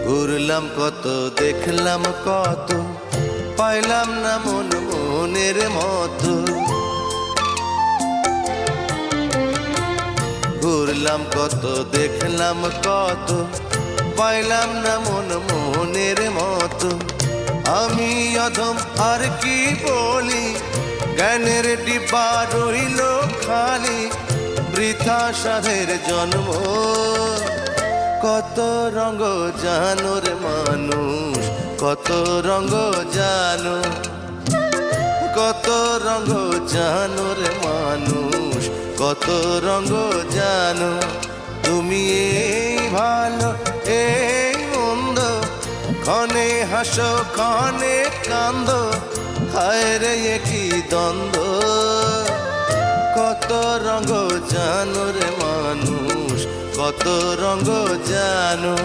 ঘুরলাম কত, দেখলাম কত, পাইলাম না মন মনের মতো। ঘুরলাম কত, দেখলাম কত, পাইলাম না মন মনের মতো। আমি অধম আর কি বলি, জ্ঞানের ডিব্বা রইল খালি, বৃথা সাধের জন্ম। কত রঙ জানো রে মানুষ, কত রঙ জানো, কত রঙ জানো রে মানুষ, কত রঙ জানো। তুমি এই ভালো এই মন্দ, ক্ষণে হাসো ক্ষণে কান্দো, হায় রে কি দ্বন্দ্ব। কত রঙ জানো রে মানুষ, কত রঙ জানো।